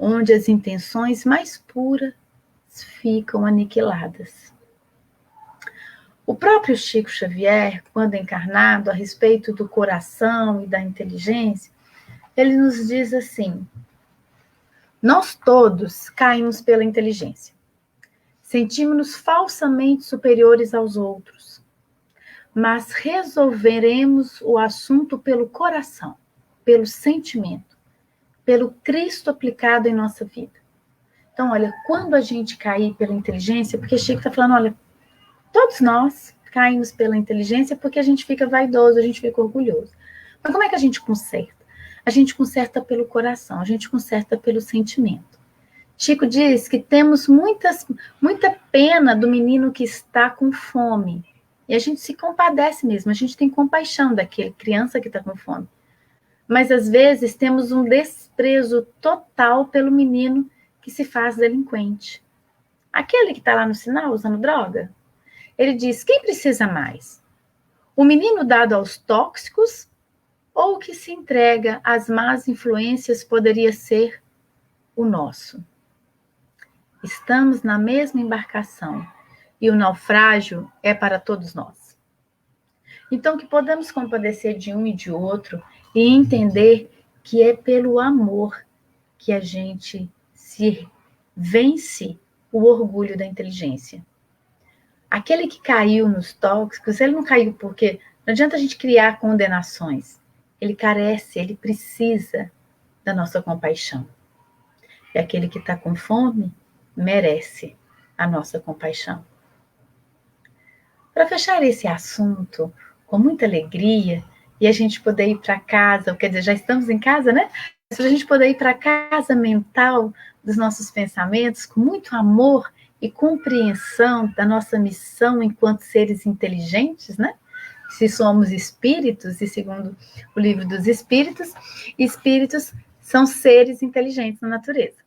Speaker 2: onde as intenções mais puras ficam aniquiladas. O próprio Chico Xavier, quando encarnado, a respeito do coração e da inteligência, ele nos diz assim: nós todos caímos pela inteligência. Sentimos-nos falsamente superiores aos outros, mas resolveremos o assunto pelo coração, pelo sentimento, pelo Cristo aplicado em nossa vida. Então, olha, quando a gente cair pela inteligência, porque Chico está falando, olha, todos nós caímos pela inteligência porque a gente fica vaidoso, a gente fica orgulhoso. Mas como é que a gente conserta? A gente conserta pelo coração, a gente conserta pelo sentimento. Chico diz que temos muita pena do menino que está com fome. E a gente se compadece mesmo, a gente tem compaixão daquela criança que está com fome. Mas às vezes temos um desprezo total pelo menino que se faz delinquente. Aquele que está lá no sinal usando droga. Ele diz, quem precisa mais? O menino dado aos tóxicos ou o que se entrega às más influências poderia ser o nosso? Estamos na mesma embarcação e o naufrágio é para todos nós. Então, que podamos compadecer de um e de outro e entender que é pelo amor que a gente se vence o orgulho da inteligência. Aquele que caiu nos tóxicos, ele não caiu porque não adianta a gente criar condenações. Ele carece, ele precisa da nossa compaixão. E aquele que está com fome merece a nossa compaixão. Para fechar esse assunto com muita alegria e a gente poder ir para casa, quer dizer, já estamos em casa, né? Para a gente poder ir para a casa mental dos nossos pensamentos com muito amor e compreensão da nossa missão enquanto seres inteligentes, né? Se somos espíritos, e segundo o livro dos espíritos, espíritos são seres inteligentes na natureza.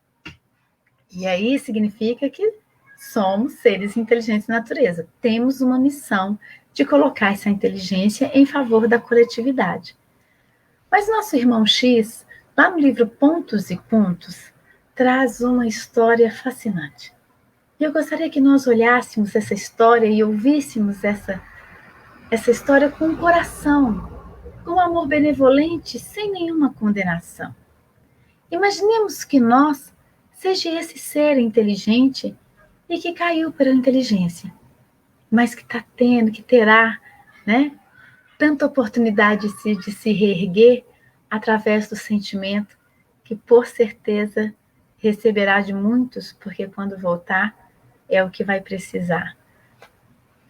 Speaker 2: E aí significa que somos seres inteligentes na natureza. Temos uma missão de colocar essa inteligência em favor da coletividade. Mas nosso irmão X, lá no livro Pontos e Pontos, traz uma história fascinante. E eu gostaria que nós olhássemos essa história e ouvíssemos essa história com o coração, com um amor benevolente, sem nenhuma condenação. Imaginemos que nós seja esse ser inteligente e que caiu pela inteligência, mas que está tendo, que terá, né, tanta oportunidade de se reerguer através do sentimento, que por certeza receberá de muitos, porque quando voltar é o que vai precisar.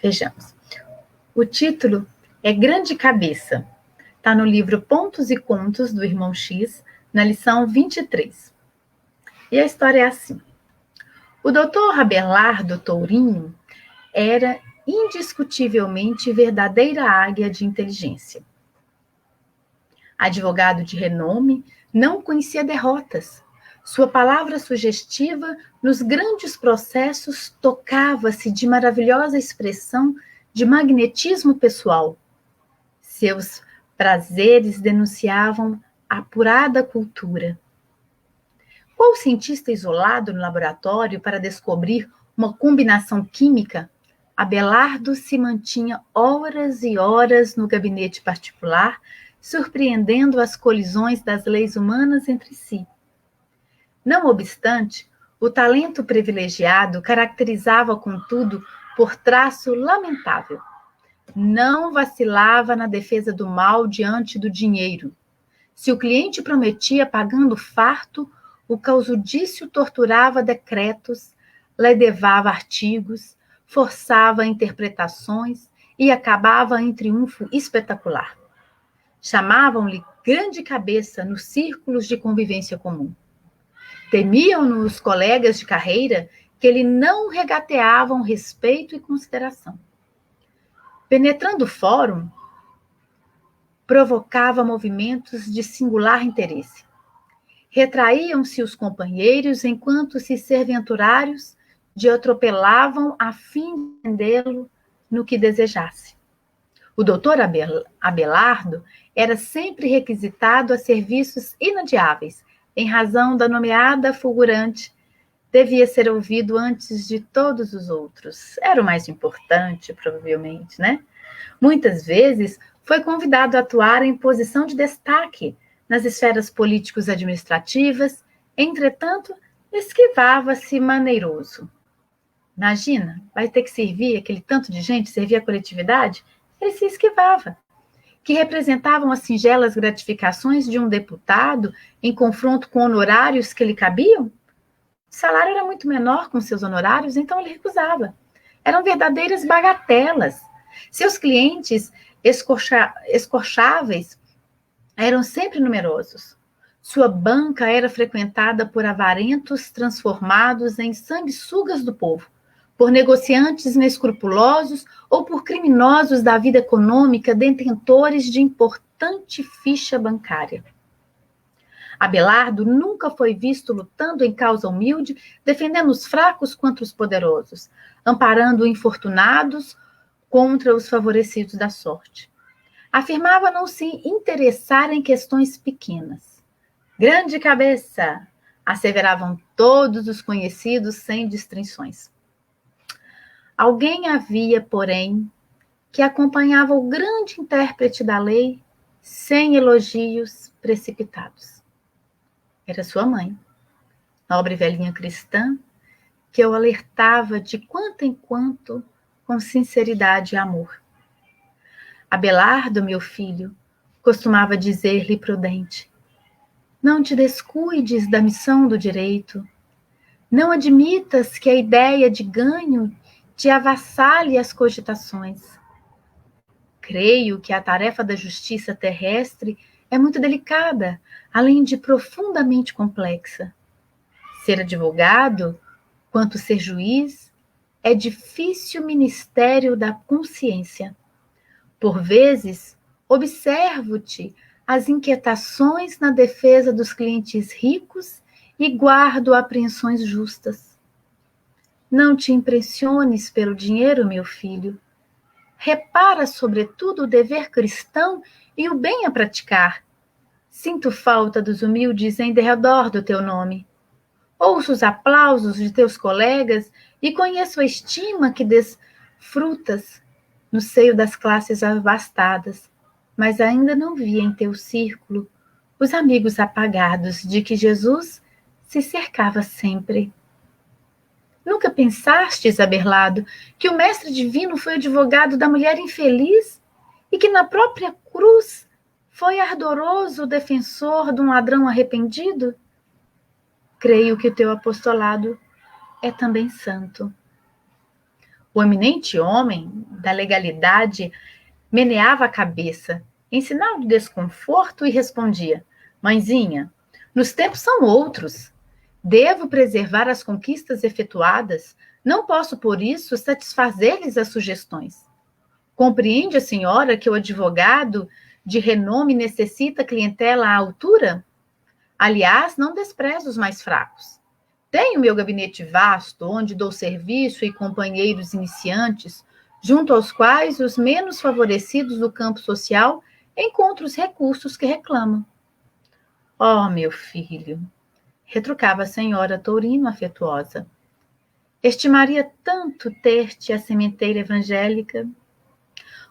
Speaker 2: Vejamos. O título é Grande Cabeça. Está no livro Pontos e Contos, do Irmão X, na lição 23. E a história é assim. O doutor Abelardo Tourinho era indiscutivelmente verdadeira águia de inteligência. Advogado de renome, não conhecia derrotas. Sua palavra sugestiva nos grandes processos tocava-se de maravilhosa expressão de magnetismo pessoal. Seus prazeres denunciavam apurada cultura. Qual cientista isolado no laboratório para descobrir uma combinação química, Abelardo se mantinha horas e horas no gabinete particular, surpreendendo as colisões das leis humanas entre si. Não obstante, o talento privilegiado caracterizava, contudo, por traço lamentável. Não vacilava na defesa do mal diante do dinheiro. Se o cliente prometia pagando farto, o causudício torturava decretos, ledevava artigos, forçava interpretações e acabava em triunfo espetacular. Chamavam-lhe grande cabeça nos círculos de convivência comum. Temiam-no os colegas de carreira que lhe não regateavam respeito e consideração. Penetrando o fórum, provocava movimentos de singular interesse. Retraíam-se os companheiros enquanto se serventurários de atropelavam a fim de prendê-lo no que desejasse. O doutor Abelardo era sempre requisitado a serviços inadiáveis, em razão da nomeada fulgurante, devia ser ouvido antes de todos os outros. Era o mais importante, provavelmente, né? Muitas vezes foi convidado a atuar em posição de destaque nas esferas políticos-administrativas, entretanto, esquivava-se maneiroso. Imagina, vai ter que servir aquele tanto de gente, servir a coletividade? Ele se esquivava. Que representavam as singelas gratificações de um deputado em confronto com honorários que lhe cabiam? O salário era muito menor com seus honorários, então ele recusava. Eram verdadeiras bagatelas. Seus clientes escorcháveis eram sempre numerosos. Sua banca era frequentada por avarentos transformados em sanguessugas do povo, por negociantes inescrupulosos ou por criminosos da vida econômica detentores de importante ficha bancária. Abelardo nunca foi visto lutando em causa humilde, defendendo os fracos contra os poderosos, amparando infortunados contra os favorecidos da sorte. Afirmava não se interessar em questões pequenas. Grande cabeça, asseveravam todos os conhecidos sem distinções. Alguém havia, porém, que acompanhava o grande intérprete da lei sem elogios precipitados. Era sua mãe, nobre velhinha cristã, que o alertava de quanto em quanto com sinceridade e amor. Abelardo, meu filho, costumava dizer-lhe prudente, não te descuides da missão do direito. Não admitas que a ideia de ganho te avassale as cogitações. Creio que a tarefa da justiça terrestre é muito delicada, além de profundamente complexa. Ser advogado, quanto ser juiz, é difícil ministério da consciência. Por vezes, observo-te as inquietações na defesa dos clientes ricos e guardo apreensões justas. Não te impressiones pelo dinheiro, meu filho. Repara, sobretudo, o dever cristão e o bem a praticar. Sinto falta dos humildes em derredor do teu nome. Ouço os aplausos de teus colegas e conheço a estima que desfrutas no seio das classes abastadas, mas ainda não vi em teu círculo os amigos apagados de que Jesus se cercava sempre. Nunca pensastes, Abelardo, que o mestre divino foi advogado da mulher infeliz e que na própria cruz foi ardoroso defensor de um ladrão arrependido? Creio que o teu apostolado é também santo. O eminente homem da legalidade meneava a cabeça, em sinal de desconforto, e respondia, mãezinha, nos tempos são outros. Devo preservar as conquistas efetuadas, não posso, por isso, satisfazer-lhes as sugestões. Compreende a senhora que o advogado de renome necessita clientela à altura? Aliás, não desprezo os mais fracos. Tenho meu gabinete vasto, onde dou serviço e companheiros iniciantes, junto aos quais os menos favorecidos do campo social encontram os recursos que reclamam. Oh, meu filho, retrucava a senhora Tourino afetuosa, estimaria tanto ter-te a sementeira evangélica.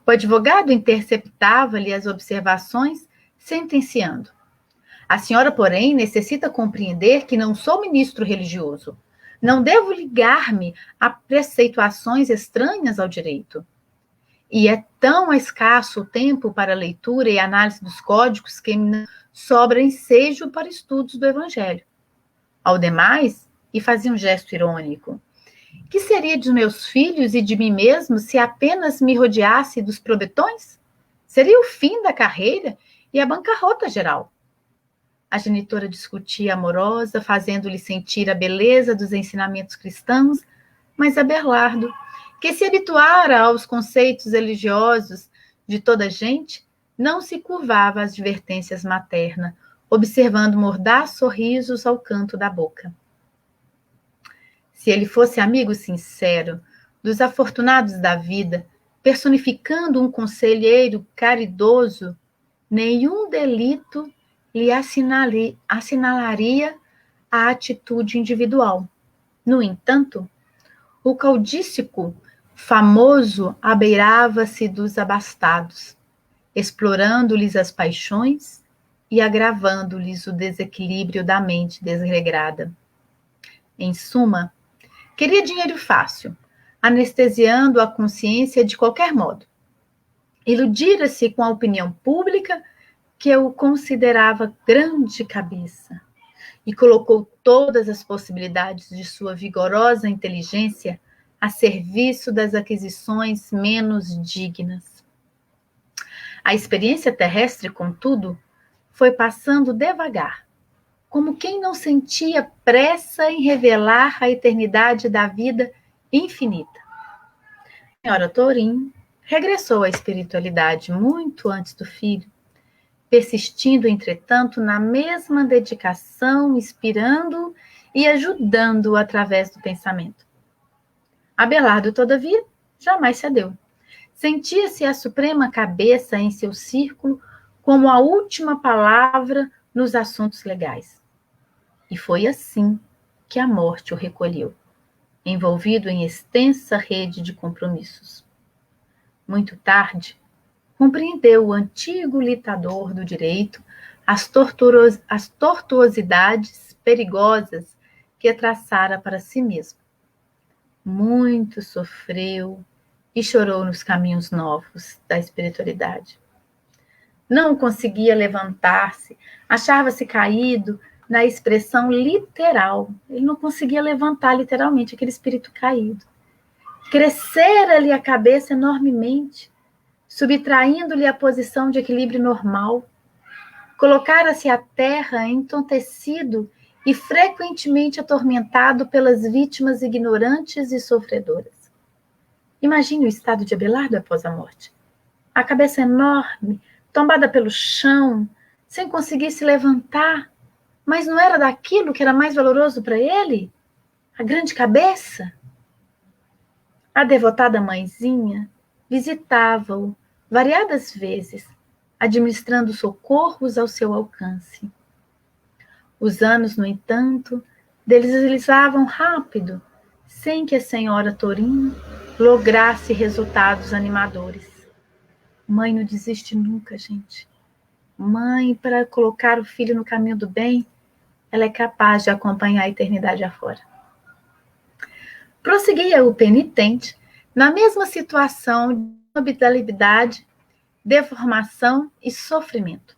Speaker 2: O advogado interceptava-lhe as observações, sentenciando. A senhora, porém, necessita compreender que não sou ministro religioso. Não devo ligar-me a preceituações estranhas ao direito. E é tão escasso o tempo para a leitura e análise dos códigos que me sobra ensejo para estudos do Evangelho. Ao demais, e fazia um gesto irônico, que seria de meus filhos e de mim mesmo se apenas me rodeasse dos probetões? Seria o fim da carreira e a bancarrota geral. A genitora discutia amorosa, fazendo-lhe sentir a beleza dos ensinamentos cristãos, mas Abelardo, que se habituara aos conceitos religiosos de toda a gente, não se curvava às advertências maternas, observando mordaz sorrisos ao canto da boca. Se ele fosse amigo sincero dos afortunados da vida, personificando um conselheiro caridoso, nenhum delito lhe assinalaria a atitude individual. No entanto, o caudícico famoso abeirava-se dos abastados, explorando-lhes as paixões e agravando-lhes o desequilíbrio da mente desregrada. Em suma, queria dinheiro fácil, anestesiando a consciência de qualquer modo. Iludira-se com a opinião pública que o considerava grande cabeça e colocou todas as possibilidades de sua vigorosa inteligência a serviço das aquisições menos dignas. A experiência terrestre, contudo, foi passando devagar, como quem não sentia pressa em revelar a eternidade da vida infinita. A senhora Tourinho regressou à espiritualidade muito antes do filho, persistindo, entretanto, na mesma dedicação, inspirando e ajudando-o através do pensamento. Abelardo, todavia, jamais cedeu. Sentia-se a suprema cabeça em seu círculo como a última palavra nos assuntos legais. E foi assim que a morte o recolheu, envolvido em extensa rede de compromissos. Muito tarde, compreendeu o antigo litador do direito as tortuosidades perigosas que traçara para si mesmo. Muito sofreu e chorou nos caminhos novos da espiritualidade. Não conseguia levantar-se, achava-se caído na expressão literal. Ele não conseguia levantar literalmente aquele espírito caído. Crescera-lhe a cabeça enormemente, subtraindo-lhe a posição de equilíbrio normal. Colocara-se à terra entontecido e frequentemente atormentado pelas vítimas ignorantes e sofredoras. Imagine o estado de Abelardo após a morte. A cabeça enorme, tombada pelo chão, sem conseguir se levantar. Mas não era daquilo que era mais valoroso para ele? A grande cabeça? A devotada mãezinha visitava-o variadas vezes, administrando socorros ao seu alcance. Os anos, no entanto, deslizavam rápido, sem que a senhora Tourinho lograsse resultados animadores. Mãe não desiste nunca, gente. Mãe, para colocar o filho no caminho do bem, ela é capaz de acompanhar a eternidade afora. Prosseguia o penitente na mesma situação de habitualidade, deformação e sofrimento.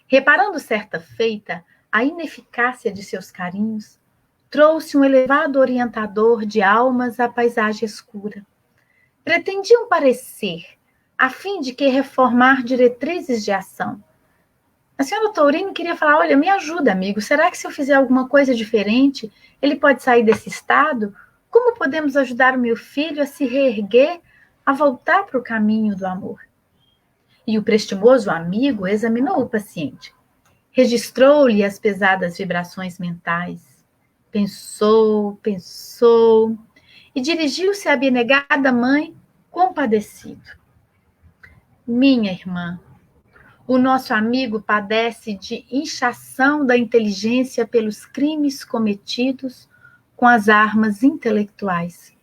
Speaker 2: Reparando certa feita a ineficácia de seus carinhos, trouxe um elevado orientador de almas à paisagem escura. Pretendia um parecer, a fim de que reformar diretrizes de ação. A senhora Tourinho queria falar, olha, me ajuda, amigo, será que se eu fizer alguma coisa diferente, ele pode sair desse estado? Como podemos ajudar o meu filho a se reerguer, a voltar para o caminho do amor? E o prestimoso amigo examinou o paciente. Registrou-lhe as pesadas vibrações mentais. Pensou e dirigiu-se à abnegada mãe, compadecido. Minha irmã, o nosso amigo padece de inchação da inteligência pelos crimes cometidos com as armas intelectuais.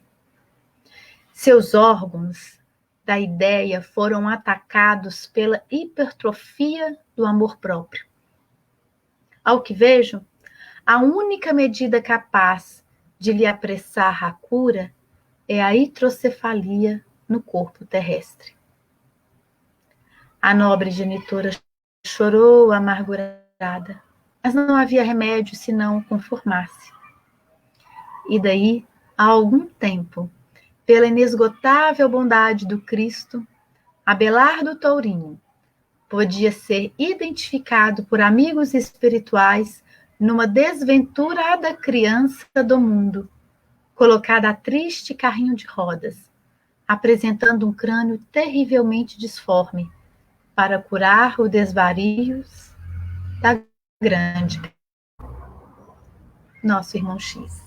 Speaker 2: Seus órgãos da ideia foram atacados pela hipertrofia do amor próprio. Ao que vejo, a única medida capaz de lhe apressar a cura é a hidrocefalia no corpo terrestre. A nobre genitora chorou amargurada, mas não havia remédio senão conformar-se. E daí, há algum tempo, pela inesgotável bondade do Cristo, Abelardo Tourinho podia ser identificado por amigos espirituais numa desventurada criança do mundo, colocada a triste carrinho de rodas, apresentando um crânio terrivelmente disforme, para curar os desvarios da grande nosso irmão X.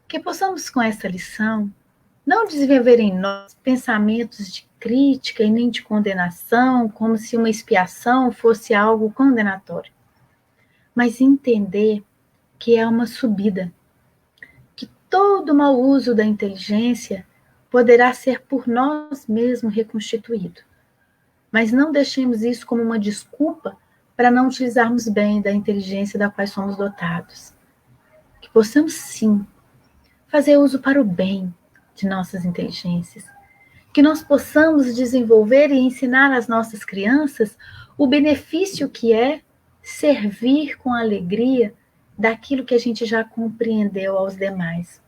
Speaker 2: Que possamos com essa lição Não desenvolver em nós pensamentos de crítica e nem de condenação, como se uma expiação fosse algo condenatório, mas entender que é uma subida, que todo mau uso da inteligência poderá ser por nós mesmos reconstituído. Mas não deixemos isso como uma desculpa para não utilizarmos bem da inteligência da qual somos dotados. Que possamos, sim, fazer uso para o bem de nossas inteligências. Que nós possamos desenvolver e ensinar às nossas crianças o benefício que é servir com alegria daquilo que a gente já compreendeu aos demais.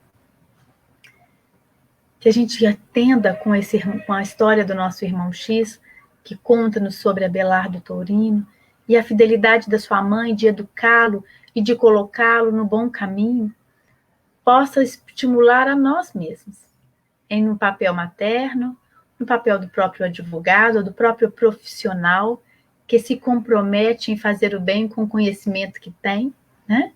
Speaker 2: Que a gente atenda com a história do nosso irmão X, que conta-nos sobre Abelardo Tourino, e a fidelidade da sua mãe de educá-lo e de colocá-lo no bom caminho, possa estimular a nós mesmos, em um papel materno, no papel do próprio advogado, do próprio profissional, que se compromete em fazer o bem com o conhecimento que tem, né?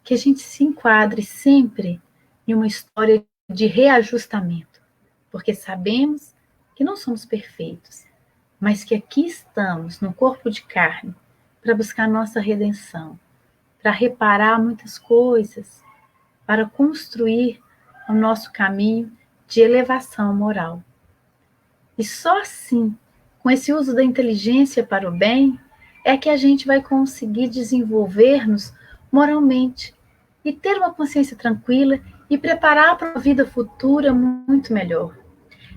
Speaker 2: Que a gente se enquadre sempre em uma história de reajustamento, porque sabemos que não somos perfeitos, mas que aqui estamos, no corpo de carne, para buscar nossa redenção, para reparar muitas coisas, para construir o nosso caminho de elevação moral. E só assim, com esse uso da inteligência para o bem, é que a gente vai conseguir desenvolver-nos moralmente e ter uma consciência tranquila e preparar para a vida futura muito melhor.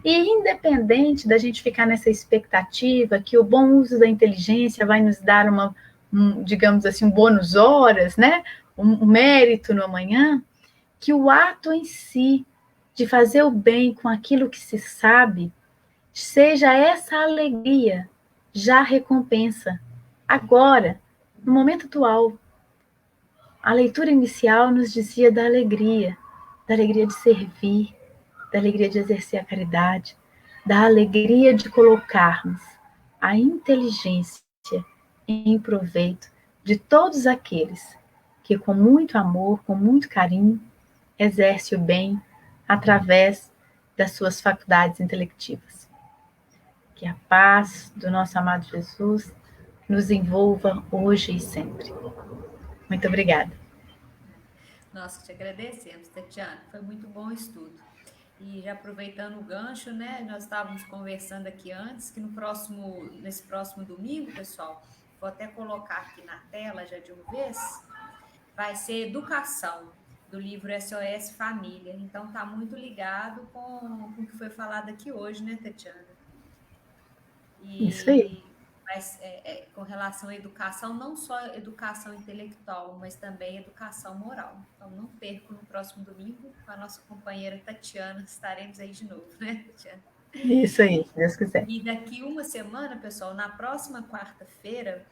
Speaker 2: E independente da gente ficar nessa expectativa que o bom uso da inteligência vai nos dar digamos assim, um bônus horas, né? Um mérito no amanhã, que o ato em si de fazer o bem com aquilo que se sabe seja essa alegria já recompensa agora, no momento atual. A leitura inicial nos dizia da alegria de servir, da alegria de exercer a caridade, da alegria de colocarmos a inteligência em proveito de todos aqueles que com muito amor, com muito carinho, exerce o bem através das suas faculdades intelectivas. Que a paz do nosso amado Jesus nos envolva hoje e sempre. Muito obrigada.
Speaker 1: Nós te agradecemos, Tatiana. Foi muito bom o estudo. E já aproveitando o gancho, né? Nós estávamos conversando aqui antes que nesse próximo domingo, pessoal, vou até colocar aqui na tela já de uma vez, vai ser educação, do livro SOS Família. Então está muito ligado com o que foi falado aqui hoje, né, Tatiana?
Speaker 2: Isso aí.
Speaker 1: Mas com relação à educação, não só educação intelectual, mas também educação moral. Então, não perco no próximo domingo com a nossa companheira Tatiana. Estaremos aí de novo, né, Tatiana?
Speaker 2: Isso aí, se Deus quiser.
Speaker 1: E daqui uma semana, pessoal, na próxima quarta-feira,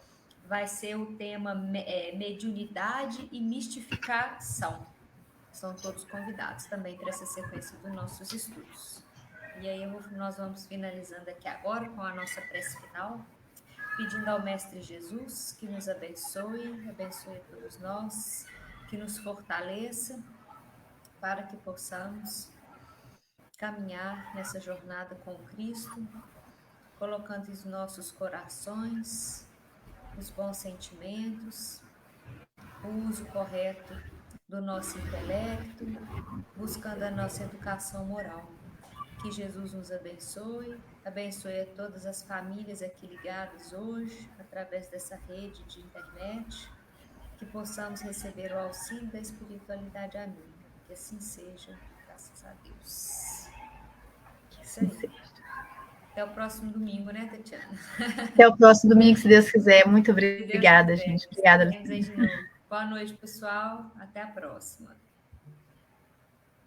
Speaker 1: vai ser o tema mediunidade e mistificação. São todos convidados também para essa sequência dos nossos estudos. E aí nós vamos finalizando aqui agora com a nossa prece final, pedindo ao Mestre Jesus que nos abençoe a todos nós, que nos fortaleça para que possamos caminhar nessa jornada com Cristo, colocando em nossos corações os bons sentimentos, o uso correto do nosso intelecto, buscando a nossa educação moral. Que Jesus nos abençoe a todas as famílias aqui ligadas hoje, através dessa rede de internet, que possamos receber o auxílio da espiritualidade amiga. Que assim seja, graças a Deus. Isso aí. Até o próximo domingo, né, Tatiana?
Speaker 2: Até o próximo domingo, se Deus quiser. Muito obrigada, gente. Obrigada.
Speaker 1: Boa noite, pessoal. Até a próxima.